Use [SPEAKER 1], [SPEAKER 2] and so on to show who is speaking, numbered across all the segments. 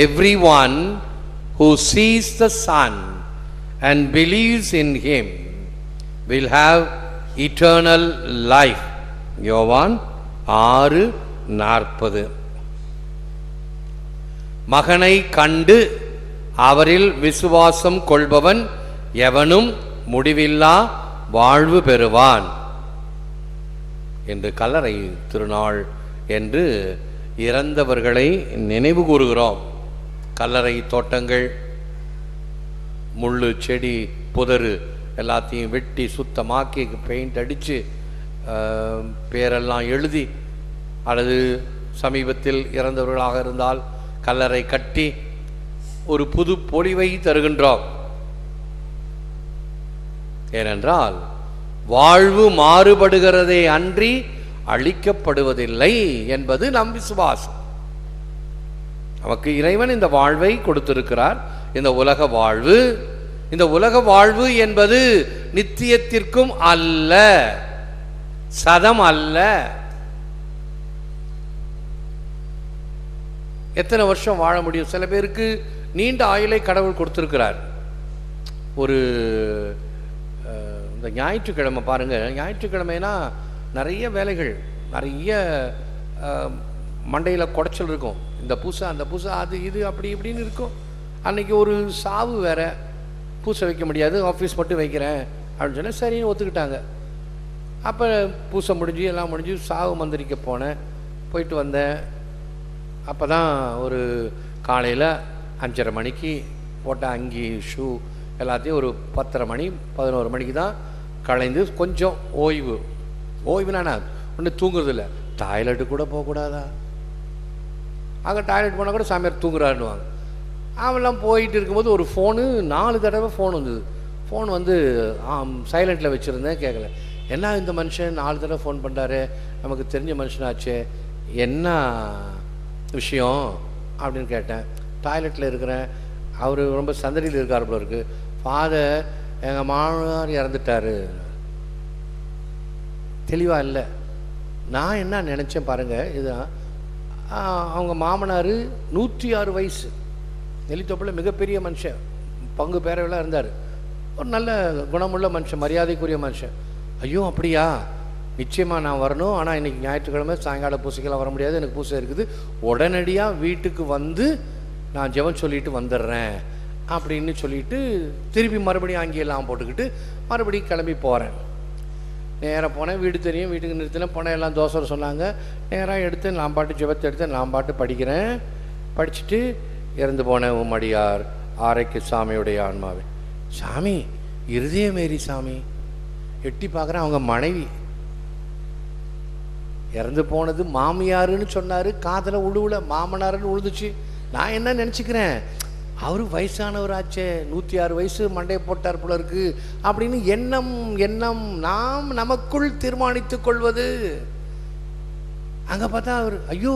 [SPEAKER 1] everyone who sees the Son and believes in him will have eternal life. யோவான் 6:40. மகனை கண்டு அவரில் விசுவாசம் கொள்பவன் எவனும் முடிவில்லா வாழ்வு பெறுவான் என்று கல்லறை திருநாள் என்று இறந்தவர்களை நினைவு கூறுகிறோம். கல்லறை தோட்டங்கள், முள்ளு செடி புதரு எல்லாத்தையும் வெட்டி சுத்தமாக்கி பெயிண்ட் அடித்து பேரெல்லாம் எழுதி, அல்லது சமீபத்தில் இறந்தவர்களாக இருந்தால் கல்லறை கட்டி ஒரு புது பொலிவை தருகின்றோம். ஏனென்றால் வாழ்வு மாறுபடுகிறதே அன்றி அழிக்கப்படுவதில்லை என்பது நம் விசுவாசம். நமக்கு இறைவன் இந்த வாழ்வை கொடுத்திருக்கிறார். இந்த உலக வாழ்வு, இந்த உலக வாழ்வு என்பது நித்தியத்திற்கும் அல்ல, சதம் அல்ல. எத்தனை வருஷம் வாழ முடியும்? சில பேருக்கு நீண்ட ஆயுளை கடவுள் கொடுத்திருக்கிறார். ஒரு இந்த ஞாயிற்றுக்கிழமை பாருங்க, ஞாயிற்றுக்கிழமைனா நிறைய வேலைகள், நிறைய மண்டையில் குடைச்சல் இருக்கும். இந்த பூசை அந்த பூசை அது இது அப்படி இப்படின்னு இருக்கும். அன்றைக்கி ஒரு சாவு வேற, பூசை வைக்க முடியாது, ஆஃபீஸ் மட்டும் வைக்கிறேன் அப்படின்னு சொன்னால் சரின்னு ஒத்துக்கிட்டாங்க. அப்போ பூசை முடிஞ்சு எல்லாம் முடிஞ்சு சாவு மந்திரிக்க போனேன், போயிட்டு வந்தேன். அப்போ தான் ஒரு காலையில் 5:30 மணிக்கு போட்ட அங்கி ஷூ எல்லாத்தையும் ஒரு 10:30 மணி 11 மணிக்கு தான் கலைந்து கொஞ்சம் ஓய்வுனா ஒன்றும் தூங்குறது இல்லை. டாய்லெட்டு கூட போகக்கூடாதா? அங்கே டாய்லெட் போனால் கூட சாமியார் தூங்குறாருன்னுவாங்க. அவெல்லாம் போயிட்டு இருக்கும்போது ஒரு ஃபோனு 4 தடவை ஃபோன் வந்தது. ஃபோன் வந்து சைலண்டில் வச்சுருந்தேன், கேட்கல. என்ன இந்த மனுஷன் 4 தடவை ஃபோன் பண்ணுறாரு, நமக்கு தெரிஞ்ச மனுஷனாச்சே, என்ன விஷயம் அப்படின்னு கேட்டேன். டாய்லெட்டில் இருக்கிறேன், அவர் ரொம்ப சந்தடியில் இருக்கார் போல இருக்குது. ஃபாதர், எங்கள் மாமனார் இறந்துட்டார். தெளிவாக இல்லை. நான் என்ன நினச்சேன் பாருங்கள், இதுதான் அவங்க மாமனார் 106 வயசு, நெல்லித்தோப்பில் மிகப்பெரிய மனுஷன், பங்கு பேரவெல்லாம் இருந்தார். ஒரு நல்ல குணமுள்ள மனுஷன், மரியாதைக்குரிய மனுஷன். ஐயோ அப்படியா, நிச்சயமாக நான் வரணும், ஆனால் இன்றைக்கி ஞாயிற்றுக்கிழமை சாயங்கால பூசைக்கெல்லாம் வர முடியாது, எனக்கு பூசை இருக்குது, உடனடியாக வீட்டுக்கு வந்து நான் ஜெபம் சொல்லிட்டு வந்துடுறேன் அப்படின்னு சொல்லிட்டு திருப்பி மறுபடியும் அங்கேயெல்லாம் போட்டுக்கிட்டு மறுபடியும் கிளம்பி போகிறேன். நேராக போனேன், வீடு தெரியும், வீட்டுக்கு நிறுத்தினேன். போனேன், எல்லாம் தோசை சொன்னாங்க. நேராக எடுத்து நான் பாட்டு ஜெபத்தை எடுத்து நான் பாட்டு படிக்கிறேன். படிச்சுட்டு இறந்து போனேன் உம்மடியார் ஆரைக்கு சாமியுடைய ஆன்மாவே. சாமி இருதயமேரி சாமி. எட்டி பார்க்குறேன், அவங்க மனைவி. இறந்து போனது மாமியாருன்னு சொன்னார், காதில் உழுவுல மாமனாருன்னு உழுதுச்சு. நான் என்ன நினச்சிக்கிறேன், அவரு வயசானவராச்சே, 106 வயசு, மண்டையை போட்டார் போல இருக்கு அப்படின்னு எண்ணம் நாம் நமக்குள் தீர்மானித்து கொள்வது. அங்கே பார்த்தா அவர், ஐயோ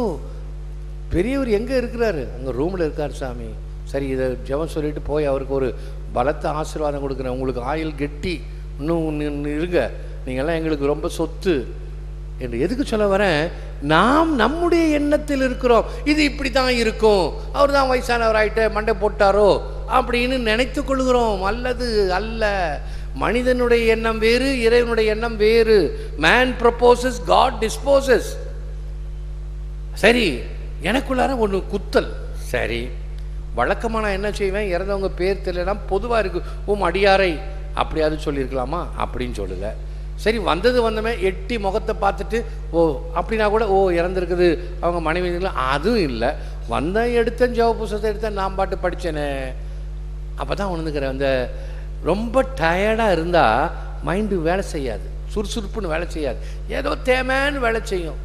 [SPEAKER 1] பெரியவர் எங்கே இருக்கிறாரு? அங்கே ரூமில் இருக்கார் சாமி. சரி, இதை ஜெபம் சொல்லிட்டு போய் அவருக்கு ஒரு பலத்த ஆசீர்வாதம் கொடுக்குறேன், உங்களுக்கு ஆயுள் கெட்டி இன்னும் இருங்க, நீங்கள்லாம் எங்களுக்கு ரொம்ப சொத்து என்று. எதுக்கு சொல்ல வரேன், நாம் நம்முடைய எண்ணத்தில் இருக்கிறோம். இது இப்படி தான் இருக்கும், அவர் தான் வயசானவராயிட்ட மண்டை போட்டாரோ அப்படின்னு நினைத்து கொள்கிறோம். அல்ல, மனிதனுடைய எண்ணம் வேறு, இறைவனுடைய எண்ணம் வேறு. Man proposes, God disposes. சரி, எனக்குள்ளார ஒன்று குத்தல். சரி, வழக்கமாக நான் என்ன செய்வேன், இறந்தவங்க பேர் தெரியலனா பொதுவாக இருக்குது, அடியாரை அப்படியாவது சொல்லியிருக்கலாமா அப்படின்னு சொல்லலை. சரி, வந்தமே எட்டி முகத்தை பார்த்துட்டு ஓ அப்படின்னா கூட ஓ இறந்துருக்குது அவங்க மனைவி, அதுவும் இல்லை. வந்தேன், எடுத்தேன், ஜெப புஸ்தகத்தை எடுத்தேன், நான் பாட்டு படித்தேனே. அப்போ தான் உணர்ந்துக்கிறேன், அந்த ரொம்ப டயர்டாக இருந்தால் மைண்டு வேலை செய்யாது, சுறுசுறுப்புன்னு வேலை செய்யாது, ஏதோ தேமைன்னு வேலை செய்யும்.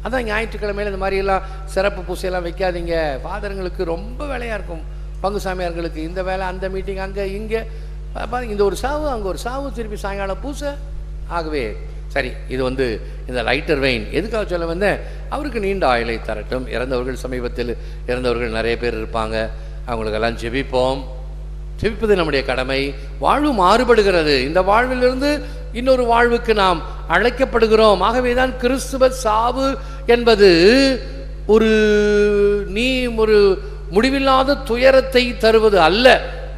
[SPEAKER 1] அதான் ஞாயிற்றுக்கிழமையில் இந்த மாதிரியெல்லாம் சிறப்பு பூசையெல்லாம் வைக்காதீங்க. ஃபாதருங்களுக்கு ரொம்ப வேலையாக இருக்கும், பங்கு சாமியார்களுக்கு இந்த வேலை, அந்த மீட்டிங், அங்கே இங்கே இந்த ஒரு சாவு, அங்கே ஒரு சாவு, திருப்பி சாயங்காலம் பூசை. ஆகவே சரி, இது இந்த லைட்டர் வெயின் எதுக்காக சொல்ல வந்தேன், அவருக்கு நீண்ட ஆயுளை தரட்டும். இறந்தவர்கள், சமீபத்தில் இறந்தவர்கள் நிறைய பேர் இருப்பாங்க, அவங்களுக்கெல்லாம் ஜெபிப்போம். ஜெபிப்பது நம்முடைய கடமை. வாழ்வு மாறுபடுகிறது, இந்த வாழ்விலிருந்து இன்னொரு வாழ்வுக்கு நாம் அழைக்கப்படுகிறோம். ஆகவே தான் கிறிஸ்துவ சாவு என்பது ஒரு முடிவில்லாத துயரத்தை தருவது அல்ல.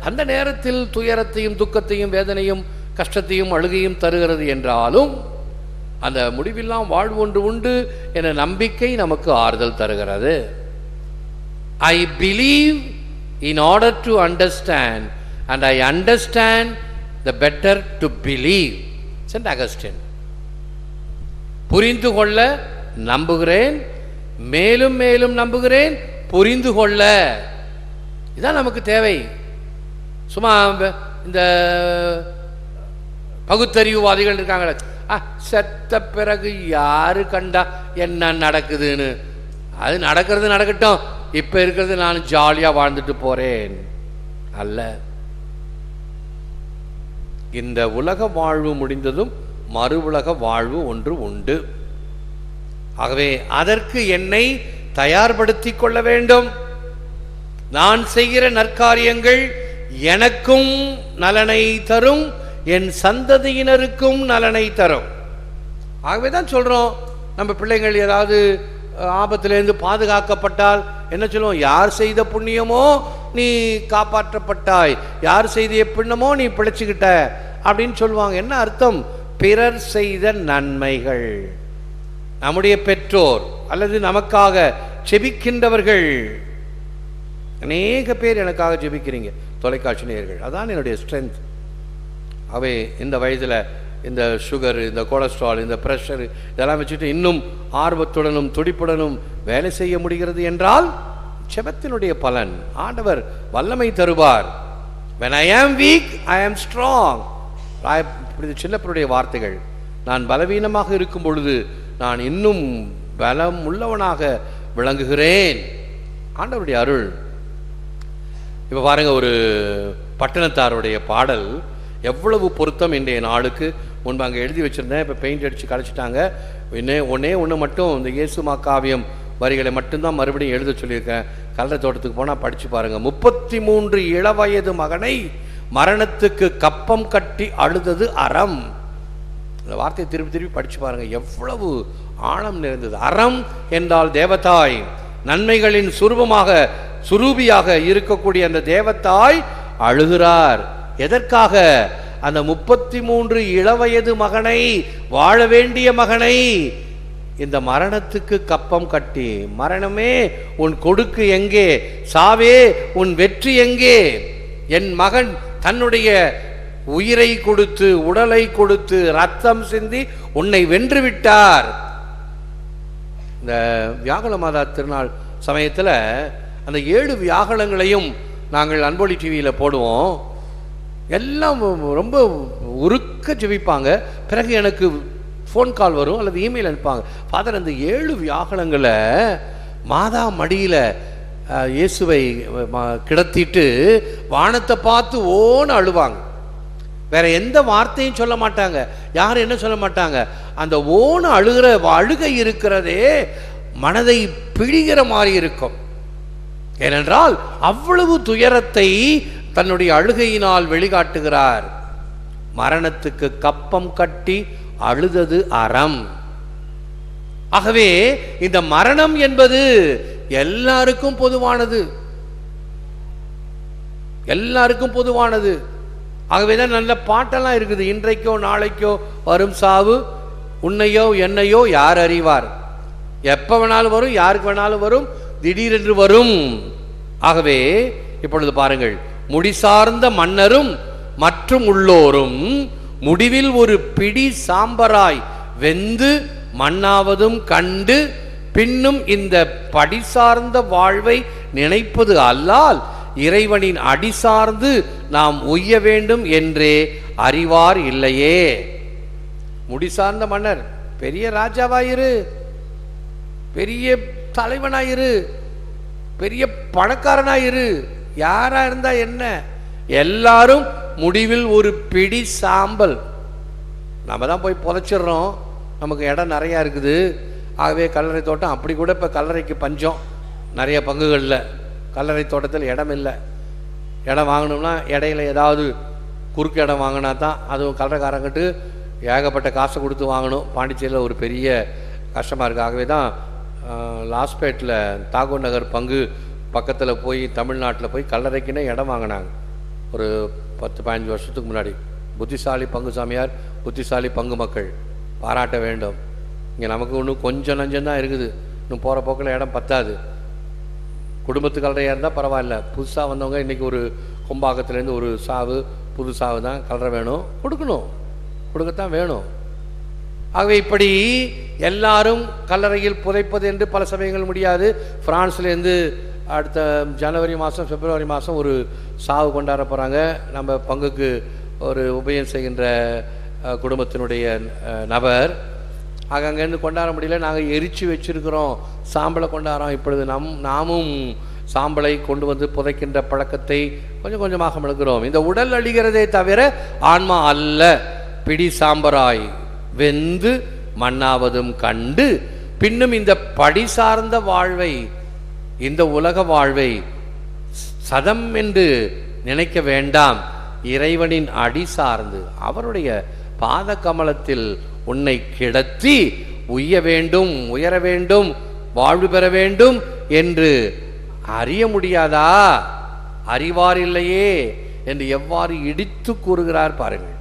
[SPEAKER 1] அந்த நேரத்தில் துயரத்தையும் துக்கத்தையும் வேதனையும் கஷ்டத்தையும் அழுகையும் தருகிறது என்றாலும் அந்த முடிவெல்லாம் வாழ்வு ஒன்று உண்டு என்ற நம்பிக்கை நமக்கு ஆறுதல் தருகிறது. I believe in order to understand, and I understand the better to believe. Saint Augustine. புரிந்து கொள்ள நம்புகிறேன், மேலும் மேலும் நம்புகிறேன், புரிந்து கொள்ள. இதுதான் நமக்கு தேவை. சும்மா இந்த பகுத்தறிவுவாதிகள் இருக்காங்களே, செத்த பிறகு யாரு கண்டா என்ன நடக்குதுன்னு, அது நடக்கிறது நடக்கட்டும், இப்ப இருக்கிறது நான் ஜாலியா வாழ்ந்துட்டு போறேன் அல்ல. இந்த உலக வாழ்வு முடிந்ததும் மறு உலக வாழ்வு ஒன்று உண்டு. ஆகவே அதற்கு என்னை தயார்படுத்திக் கொள்ள வேண்டும். நான் செய்கிற நற்காரியங்கள் எனக்கும் நலனை தரும், என் சந்ததியினருக்கும் நலனை தரும். ஆகவே தான் சொல்றோம், நம்ம பிள்ளைகள் ஏதாவது ஆபத்திலிருந்து பாதுகாக்கப்பட்டால் என்ன சொல்லுவோம்? யார் செய்த புண்ணியமோ நீ காப்பாற்றப்பட்டாய், யார் செய்த புண்ணியமோ நீ பிழைச்சுக்கிட்ட அப்படின்னு சொல்லுவாங்க. என்ன அர்த்தம்? பிறர் செய்த நன்மைகள், நம்முடைய பெற்றோர் அல்லது நமக்காக ஜெபிக்கின்றவர்கள். அநேக பேர் எனக்காக ஜெபிக்கிறீங்க தொலைக்காட்சி நேயர்கள், அதான் என்னுடைய ஸ்ட்ரென்த். அவை இந்த வயதில் இந்த சுகர், இந்த கொலஸ்ட்ரால், இந்த ப்ரெஷர் இதெல்லாம் வச்சுட்டு இன்னும் ஆர்வத்துடனும் துடிப்புடனும் வேலை செய்ய முடிகிறது என்றால் ஜெபத்தினுடைய பலன். ஆண்டவர் வல்லமை தருவார். When I am weak, I am strong. சின்னப்பருடைய வார்த்தைகள். நான் பலவீனமாக இருக்கும் பொழுது நான் இன்னும் பலம் உள்ளவனாக விளங்குகிறேன். ஆண்டவருடைய அருள். இப்போ பாருங்க, ஒரு பட்டணத்தாருடைய பாடல் எவ்வளவு பொருத்தம் இன்றைய நாளுக்கு. முன்பு அங்கே எழுதி வச்சுருந்தேன், இப்போ பெயிண்ட் அடித்து கழிச்சிட்டாங்க. ஒன்னே ஒன்று மட்டும் இந்த இயேசு மாக்காவியம் வரிகளை மட்டும்தான் மறுபடியும் எழுத சொல்லியிருக்கேன். கல்லறை தோட்டத்துக்கு போனால் படித்து பாருங்கள். 33 இளவயது மகனை மரணத்துக்கு கப்பம் கட்டி அழுதது அறம். இந்த வார்த்தையை திருப்பி திருப்பி படித்து பாருங்கள், எவ்வளவு ஆழம் நிறைந்தது. அறம் என்றால் தேவதாய், நன்மைகளின் சுரூபியாக இருக்கக்கூடிய அந்த தேவதாய் அழுகிறார். எதற்காக? அந்த 33 இளவயது மகனை, வாழ வேண்டிய மகனை இந்த மரணத்துக்கு கப்பம் கட்டி, மரணமே உன் கொடுக்கு எங்கே, சாவே உன் வெற்றி எங்கே? என் மகன் தன்னுடைய உயிரை கொடுத்து, உடலை கொடுத்து, ரத்தம் சிந்தி உன்னை வென்று விட்டார். இந்த வியாகுல மாதா திருநாள் சமயத்தில் அந்த 7 வியாகுலங்களையும் நாங்கள் அன்பொலி டிவியில் போடுவோம். எல்லாம் ரொம்ப உருக்க ஜெபிப்பாங்க. பிறகு எனக்கு ஃபோன் கால் வரும் அல்லது இமெயில் அனுப்பாங்க. ஃபாதர், அந்த 7 வியாகுலங்களை மாதா மடியில் இயேசுவை கிடத்திட்டு வானத்தை பார்த்து ஓன்னு அழுவாங்க. வேற எந்த வார்த்தையும் சொல்ல மாட்டாங்க. யாரும் என்ன சொல்ல மாட்டாங்க. அந்த ஓன்னு அழுகிற அழுகை இருக்கிறதே மனதை பிழிகிற மாதிரி இருக்கும். ஏனென்றால் அவ்வளவு துயரத்தை தன்னுடைய அழுகையினால் வெளிக்காட்டுகிறார். மரணத்துக்கு கப்பம் கட்டி அழுதது அறம். ஆகவே இந்த மரணம் என்பது எல்லாருக்கும் பொதுவானது, எல்லாருக்கும் பொதுவானது. ஆகவேதான் நல்ல பாட்டெல்லாம் இருக்குது. இன்றைக்கோ நாளைக்கோ வரும் சாவு, உன்னையோ என்னையோ யார் அறிவார். எப்ப வேணாலும் வரும், யாருக்கு வேணாலும் வரும், திடீரென்று வரும். ஆகவே இப்பொழுது பாருங்கள், முடிசார்ந்த மன்னரும் மற்றும் உள்ளோரும் முடிவில் ஒரு பிடி சாம்பராய் வெந்து மண்ணாவதும் கண்டு பின்னும் இந்த படிசார்ந்த வாழ்வை நினைப்பது அல்லால் இறைவனின் அடிசார்ந்து நாம் உய்ய வேண்டும் என்றே அறிவார் இல்லையே. முடிசார்ந்த மன்னர், பெரிய ராஜாவாயிரு, பெரிய தலைவனாயிரு, பெரிய பணக்காரனாயிரு, யாரா இருந்தா என்ன, எல்லாரும் முடிவில் ஒரு பிடி சாம்பல். நம்ம தான் போய் புதைச்சிடுறோம், நமக்கு இடம் நிறையா இருக்குது. ஆகவே கல்லறை தோட்டம் அப்படி கூட இப்போ கல்லறைக்கு பஞ்சம். நிறைய பங்குகளில் கல்லறை தோட்டத்தில் இடம் இல்லை. இடம் வாங்கணும்னா இடையில ஏதாவது குறுக்கு இடம் வாங்கினா தான், அதுவும் கல்லறைக்காரங்கிட்டு ஏகப்பட்ட காசை கொடுத்து வாங்கணும். பாண்டிச்சேரியில் ஒரு பெரிய கஷ்டமாக இருக்குது. ஆகவே தான் லாஸ்பேட்டில் தாகூர் நகர் பங்கு பக்கத்தில் போய் தமிழ்நாட்டில் போய் கல்லறைக்குன்னே இடம் வாங்கினாங்க. ஒரு 10-15 வருஷத்துக்கு முன்னாடி. புத்திசாலி பங்கு சாமியார், புத்திசாலி பங்கு மக்கள் பாராட்ட வேண்டும். இங்கே நமக்கு இன்னும் கொஞ்சம் நஞ்சம்தான் இருக்குது. இன்னும் போகிற போக்கில் இடம் பத்தாது. குடும்பத்து கல்லறையாக இருந்தால் பரவாயில்ல. புதுசாக வந்தவங்க இன்றைக்கி ஒரு கொம்பாக்கத்துலேருந்து ஒரு சாவு, புது சாவு தான் கல்லறை வேணும், கொடுக்கத்தான் வேணும். ஆகவே இப்படி எல்லாரும் கல்லறையில் புதைப்பது என்று பல சமயங்கள் முடியாது. பிரான்ஸ்லேருந்து அடுத்த ஜனவரி மாதம் பிப்ரவரி மாதம் ஒரு சாவு கொண்டாட போகிறாங்க. நம்ம பங்குக்கு ஒரு உபயம் செய்கின்ற குடும்பத்தினுடைய நபர். அங்கேருந்து கொண்டாட முடியல, நாங்கள் எரிச்சு வச்சிருக்கிறோம், சாம்பலை கொண்டாடுறோம். இப்பொழுது நாமும் சாம்பலை கொண்டு வந்து புதைக்கின்ற பழக்கத்தை கொஞ்சம் கொஞ்சமாக முழுக்கிறோம். இந்த உடல் அழிகிறதே தவிர ஆன்மா அல்ல. பிடி சாம்பராய் வெந்து மண்ணாவதும் கண்டு பின்னும் இந்த படி சார்ந்த வாழ்வை, இந்த உலக வாழ்வை சதம் என்று நினைக்க வேண்டாம். இறைவனின் அடி சார்ந்து அவருடைய பாத கமலத்தில் உன்னை கிடத்தி உய்ய வேண்டும், உயர வேண்டும், வாழ்வு பெற வேண்டும் என்று அறிய முடியாதா? அறிவார் இல்லையே என்று எவ்வாறு இடித்து கூறுகிறார் பாருங்கள்.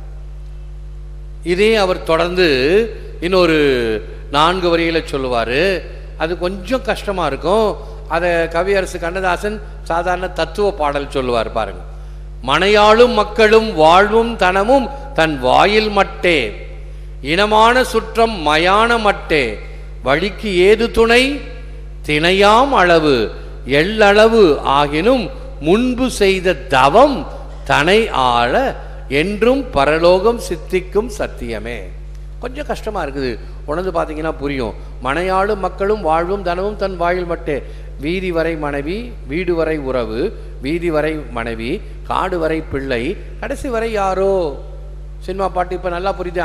[SPEAKER 1] இதே அவர் தொடர்ந்து இன்னொரு 4 வரியில சொல்லுவார். அது கொஞ்சம் கஷ்டமா இருக்கும். அதை கவியரசு கண்ணதாசன் சாதாரண தத்துவ பாடல் சொல்லுவார் பாருங்க. மனையாளும் மக்களும் வாழ்வும் தனமும் தன் வாயில் மட்டே, இனமான சுற்றம் மயான மட்டே, வழிக்கு ஏது துணை திணையாம் அளவு எள்ளளவு ஆகினும் முன்பு செய்த தவம் தனை ஆள என்றும் பரலோகம் சித்திக்கும் சத்தியமே. கொஞ்சம் கஷ்டமா இருக்குது. உணர்ந்து பார்த்தீங்கன்னா புரியும். மனையாளும் மக்களும் வாழ்வும் தனமும் தன் வாயில் மட்டே. வீதி வரை மனைவி, வீடு வரை உறவு, வீதி வரை மனைவி, காடு வரை பிள்ளை, கடைசி வரை யாரோ. சினிமா பாட்டு இப்போ நல்லா புரியுது.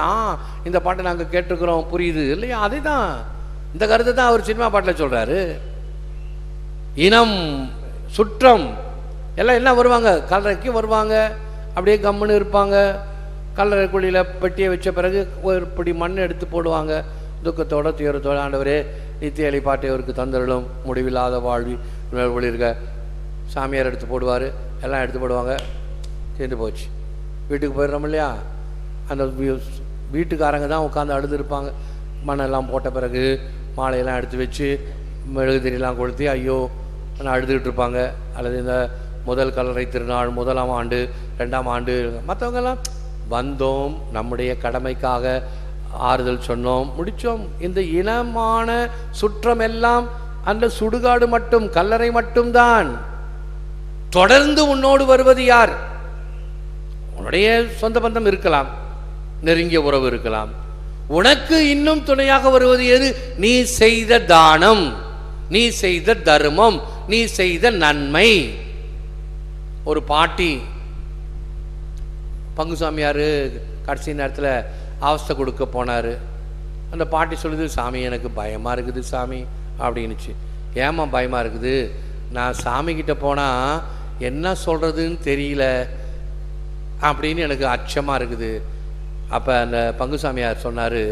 [SPEAKER 1] இந்த பாட்டை நாங்கள் கேட்டிருக்கிறோம், புரியுது இல்லையா? அதே தான், இந்த கருத்தை தான் அவர் சினிமா பாட்டில் சொல்றாரு. இனம் சுற்றம் எல்லாம் என்ன வருவாங்க, கல்லறைக்கு வருவாங்க, அப்படியே கம்முன்னு இருப்பாங்க. கல்லறை குழியில் பெட்டியை வச்ச பிறகு ஒரு பிடி மண் எடுத்து போடுவாங்க. துக்கத்தோட துயரத்தோட, ஆண்டவரே நித்திய எலிப்பாட்டை அவருக்கு தந்தருளும், முடிவில்லாத வாழ்வி ஒளிர்க. சாமியார் எடுத்து போடுவார், எல்லாம் எடுத்து போடுவாங்க. சேர்ந்து போச்சு. வீட்டுக்கு போயிடுறோம் இல்லையா? அந்த வீட்டுக்காரங்க தான் உட்காந்து அழுதுருப்பாங்க. மண்ணெல்லாம் போட்ட பிறகு மாலையெல்லாம் எடுத்து வச்சு மெழுகுதிரிலாம் கொளுத்தி ஐயோ அழுதுகிட்டு இருப்பாங்க. அல்லது இந்த முதல் கல்லறை திருநாள், 1ஆம் ஆண்டு, 2ஆம் ஆண்டு, மற்றவங்கெல்லாம் வந்தோம், நம்முடைய கடமைக்காக ஆறுதல் சொன்னோம், முடித்தோம். இந்த இனமான சுற்றம் எல்லாம் அந்த சுடுகாடு மட்டும், கல்லறை மட்டும்தான். தொடர்ந்து உன்னோடு வருவது யார்? உன்னுடைய சொந்த பந்தம் இருக்கலாம், நெருங்கிய உறவு இருக்கலாம். உனக்கு இன்னும் துணையாக வருவது எது? நீ செய்த தானம், நீ செய்த தர்மம், நீ செய்த நன்மை. ஒரு பாட்டி பங்குசாமியார் கடைசி நேரத்தில் அவஸ்தை கொடுக்க போனார். அந்த பாட்டி சொல்லுது, சாமி எனக்கு பயமாக இருக்குது சாமி அப்படின்னுச்சு. ஏமா பயமாக இருக்குது? நான் சாமிக்கிட்ட போனால் என்ன சொல்கிறதுன்னு தெரியல அப்படின்னு எனக்கு அச்சமாக இருக்குது. அப்போ அந்த பங்குசாமியார் சொன்னார்,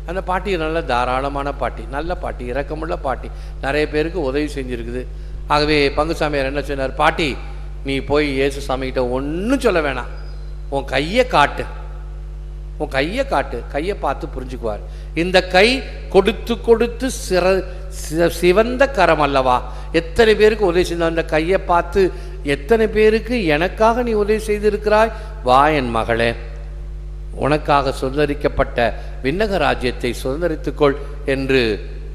[SPEAKER 1] அந்த பாட்டி நல்ல தாராளமான பாட்டி, நல்ல பாட்டி, இரக்கமுள்ள பாட்டி, நிறைய பேருக்கு உதவி செஞ்சுருக்குது. ஆகவே பங்குசாமியார் என்ன சொன்னார், பாட்டி நீ போய் இயேசு சாமிகிட்ட ஒன்றும் சொல்ல வேணாம், உன் கையை காட்டு, உன் கையை காட்டு, கையை பார்த்து புரிஞ்சுக்குவார். இந்த கை கொடுத்து கொடுத்து சிவந்த கரம் அல்லவா, எத்தனை பேருக்கு உதவி செய்த அந்த கையை பார்த்து எத்தனை பேருக்கு எனக்காக நீ உதவி செய்திருக்கிறாய், வா என் மகளே, உனக்காக சுதந்திரிக்கப்பட்ட விண்ணக ராஜ்யத்தை சுதந்திரித்துக்கொள் என்று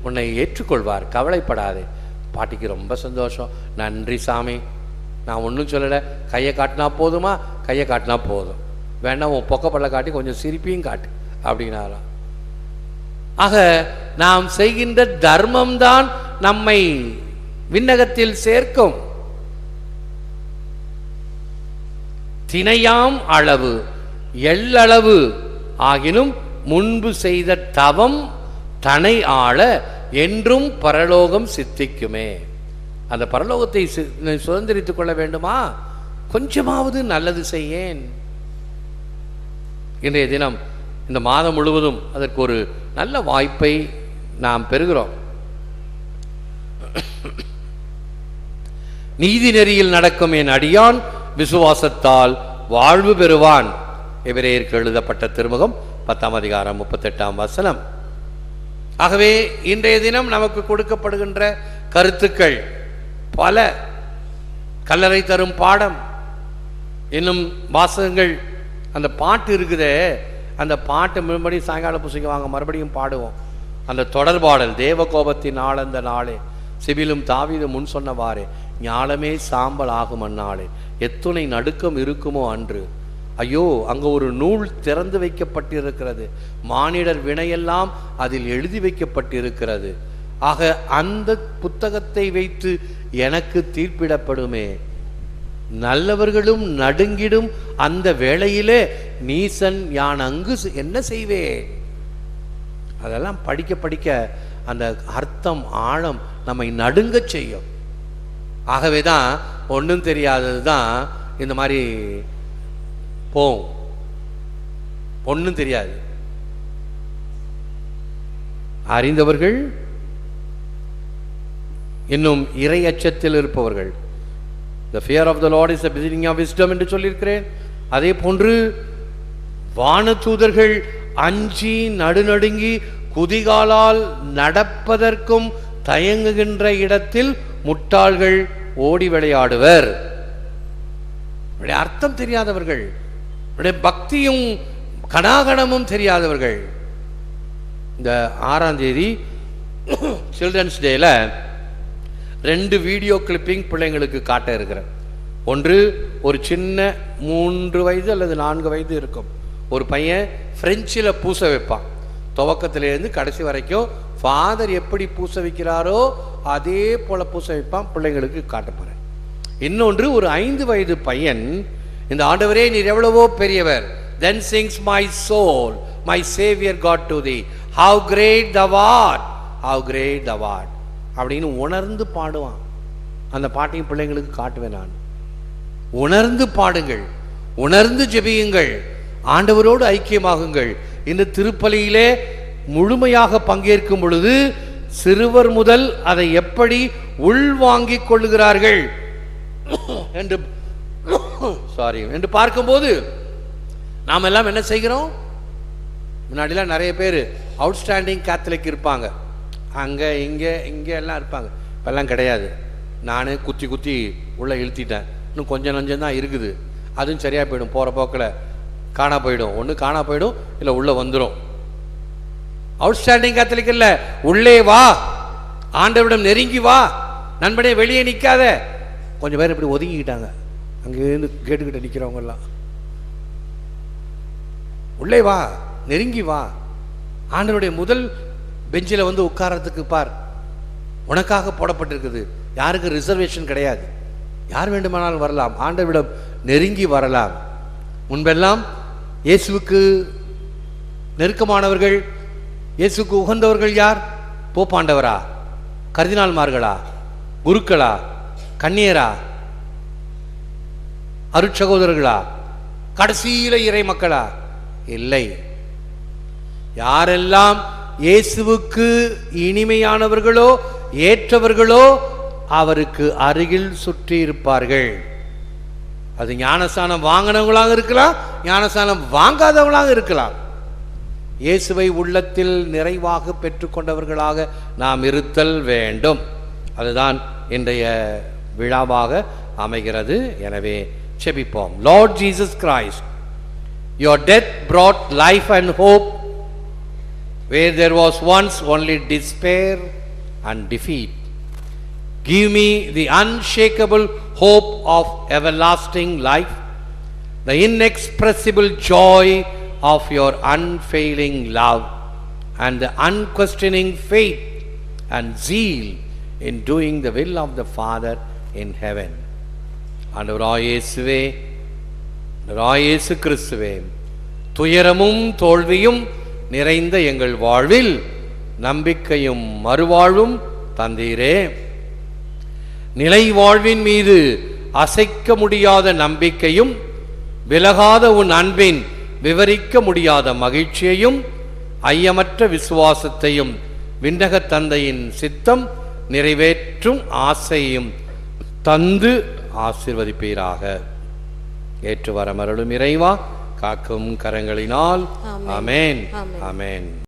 [SPEAKER 1] உன்னை ஏற்றுக்கொள்வார், கவலைப்படாதே. பாட்டிக்கு ரொம்ப சந்தோஷம். நன்றி சாமி, நான் ஒன்றும் சொல்லலை, கையை காட்டினா போதுமா? கையை காட்டினா போதும், வேண்டாம் உன் பொக்கப்படலை காட்டி கொஞ்சம் சிரிப்பையும் காட்டு அப்படின்னாலாம். ஆக நாம் செய்கின்ற தர்மம்தான் நம்மை விண்ணகத்தில் சேர்க்கும். திணையாம் அளவு எள்ளளவு ஆகினும் முன்பு செய்த தவம் தனை ஆள என்றும் பரலோகம் சித்திக்குமே. அந்த பரலோகத்தை சுதந்திரித்துக் கொள்ள வேண்டுமா? கொஞ்சமாவது நல்லது செய்யேன். இன்றைய தினம், இந்த மாதம் முழுவதும் அதற்கு ஒரு நல்ல வாய்ப்பை நாம் பெறுகிறோம். நீதி நெறியில் நடக்கும் என் அடியான் விசுவாசத்தால் வாழ்வு பெறுவான். எபிரேயருக்கு எழுதப்பட்ட திருமுகம் 10ஆம் அதிகாரம் 38ஆம் வசனம். ஆகவே இன்றைய தினம் நமக்கு கொடுக்கப்படுகின்ற கருத்துக்கள் பல. கல்லறை தரும் பாடம் இன்னும் வாசகங்கள். அந்த பாட்டு இருக்குதே, அந்த பாட்டு மறுபடியும் சாயங்காலம் புசிக்க வாங்க மறுபடியும் பாடுவோம். அந்த தொடர்பாடல், தேவ கோபத்தின் நாள் அந்த நாளே, சிபிலும் தாவீது முன் சொன்னவாறே, ஞாலமே சாம்பல் ஆகும் அந்நாளே, எத்துணை நடுக்கம் இருக்குமோ அன்று. ஐயோ, அங்கே ஒரு நூல் திறந்து வைக்கப்பட்டிருக்கிறது, மானிடர் வினையெல்லாம் அதில் எழுதி வைக்கப்பட்டிருக்கிறது. ஆக அந்த புத்தகத்தை வைத்து எனக்கு தீர்ப்பிடப்படுமே. நல்லவர்களும் நடுங்கிடும் அந்த வேளையிலே நீசன் யான் அங்கு என்ன செய்வேன். அதெல்லாம் படிக்க படிக்க அந்த அர்த்தம் ஆழம் நம்மை நடுங்க செய்யும். ஆகவே தான் ஒன்றும் தெரியாதது தான் இந்த மாதிரி போம். ஒன்றும் தெரியாது. அறிந்தவர்கள் இன்னும் இறை அச்சத்தில் இருப்பவர்கள், the fear of the Lord is the beginning of wisdom என்று சொல்லியிருக்கிறேன். அதே போன்று வானதூதர்கள் அஞ்சி நடுநடுங்கி குதிகாலால் நடப்பதற்கும் தயங்குகின்ற இடத்தில் முட்டாள்கள் ஓடி விளையாடுவர். அர்த்தம் தெரியாதவர்கள், பக்தியும் கனாகணமும் தெரியாதவர்கள். இந்த 6ஆம் தேதி சில்ட்ரன்ஸ் டேல 2 வீடியோ கிளிப்பிங் பிள்ளைங்களுக்கு காட்ட இருக்கிறேன். ஒன்று, ஒரு சின்ன 3 வயது அல்லது 4 வயது இருக்கும் ஒரு பையன் பிரெஞ்சில் பூச வைப்பான். துவக்கத்திலேருந்து கடைசி வரைக்கும் ஃபாதர் எப்படி பூச வைக்கிறாரோ அதே போல பூச வைப்பான். பிள்ளைங்களுக்கு காட்ட போறேன். இன்னொன்று, ஒரு 5 வயது பையன், இந்த ஆண்டவரே நீர் எவ்வளவோ பெரியவர், then sings my soul my savior God to thee, how great thou art, how great thou art அப்படின்னு உணர்ந்து பாடுவான். அந்த பாட்டையும் பிள்ளைங்களுக்கு காட்டுவேன் நான். உணர்ந்து பாடுங்கள், உணர்ந்து ஜெபியுங்கள், ஆண்டவரோடு ஐக்கியமாகுங்கள். இந்த திருப்பலியிலே முழுமையாக பங்கேற்கும் பொழுது சிறுவர் முதல் அதை எப்படி உள்வாங்கிக் கொள்ளுகிறார்கள் என்று என்று பார்க்கும்போது நாம் எல்லாம் என்ன செய்கிறோம்? முன்னாடிலாம் நிறைய பேர் அவுட்ஸ்டாண்டிங் கேத்தலிக் இருப்பாங்க, அங்கே இங்கே எல்லாம் இருப்பாங்க. இப்பெல்லாம் கிடையாது. நானே குத்தி குத்தி உள்ளே இழுத்திட்டேன். இன்னும் கொஞ்சம் நஞ்சம் தான் இருக்குது. அதுவும் சரியாக போயிடும். போகிற போக்கில் காணா போயிடும். ஒன்று காணா போயிடும், இல்லை உள்ளே வந்துடும். அவுட்ஸ்டாண்டிங் கேத்தலிக் இல்லை, உள்ளே வா, ஆண்டவரிடம் நெருங்கி வா, நண்பனே வெளியே நிற்காத. கொஞ்சம் பேர் இப்படி ஒதுங்கிக்கிட்டாங்க. அங்கேருந்து கேட்டுக்கிட்ட நிற்கிறவங்க எல்லாம், உள்ளே வா, நெருங்கி வா, ஆண்டவருடைய முதல் பெஞ்சில் வந்து உட்காரத்துக்கு பார், உனக்காக போடப்பட்டிருக்குது. யாருக்கு ரிசர்வேஷன் கிடையாது, யார் வேண்டுமானாலும் வரலாம், ஆண்டவரிடம் நெருங்கி வரலாம். முன்பெல்லாம் இயேசுவுக்கு நெருக்கமானவர்கள், இயேசுக்கு உகந்தவர்கள் யார்? போப்பாண்டவரா, கர்தினால்மார்களா, குருக்களா, கன்னியரா, அருட்சகோதரர்களா, கடைசியில இறை மக்களா? இல்லை. யாரெல்லாம் இயேசுவுக்கு இனிமையானவர்களோ ஏற்றவர்களோ அவருக்கு அருகில் சுற்றி இருப்பார்கள். அது ஞானஸ்நானம் வாங்கினவங்களாக இருக்கலாம், ஞானஸ்நானம் வாங்காதவங்களாக இருக்கலாம். இயேசுவை உள்ளத்தில் நிறைவாக பெற்றுக்கொண்டவர்களாக நாம் இருத்தல் வேண்டும். அதுதான் இன்றைய விழாவாக அமைகிறது. எனவே செபிப்போம். Lord Jesus Christ, your death brought life and hope where there was once only despair and defeat. Give me the unshakable hope of everlasting life, the inexpressible joy of your unfailing love, and the unquestioning faith and zeal in doing the will of the Father in heaven. ஆண்டவராகிய இயேசுவே, ஆண்டவராகிய இயேசு கிறிஸ்துவே, துயரமும் தோல்வியும் நிறைந்த எங்கள் வாழ்வில் நம்பிக்கையும் மறுவாழ்வும் தந்தீரே. நிலை வாழ்வின் மீது அசைக்க முடியாத நம்பிக்கையும் விலகாத உன் அன்பின் விவரிக்க முடியாத மகிழ்ச்சியையும் ஐயமற்ற விசுவாசத்தையும் விண்ணக தந்தையின் சித்தம் நிறைவேற்றும் ஆசையும் தந்து ஆசீர்வதிப்பீராக. ஏற்று வரமருளும் இறைவா, காக்கும் கரங்களினால். ஆமென். ஆமென்.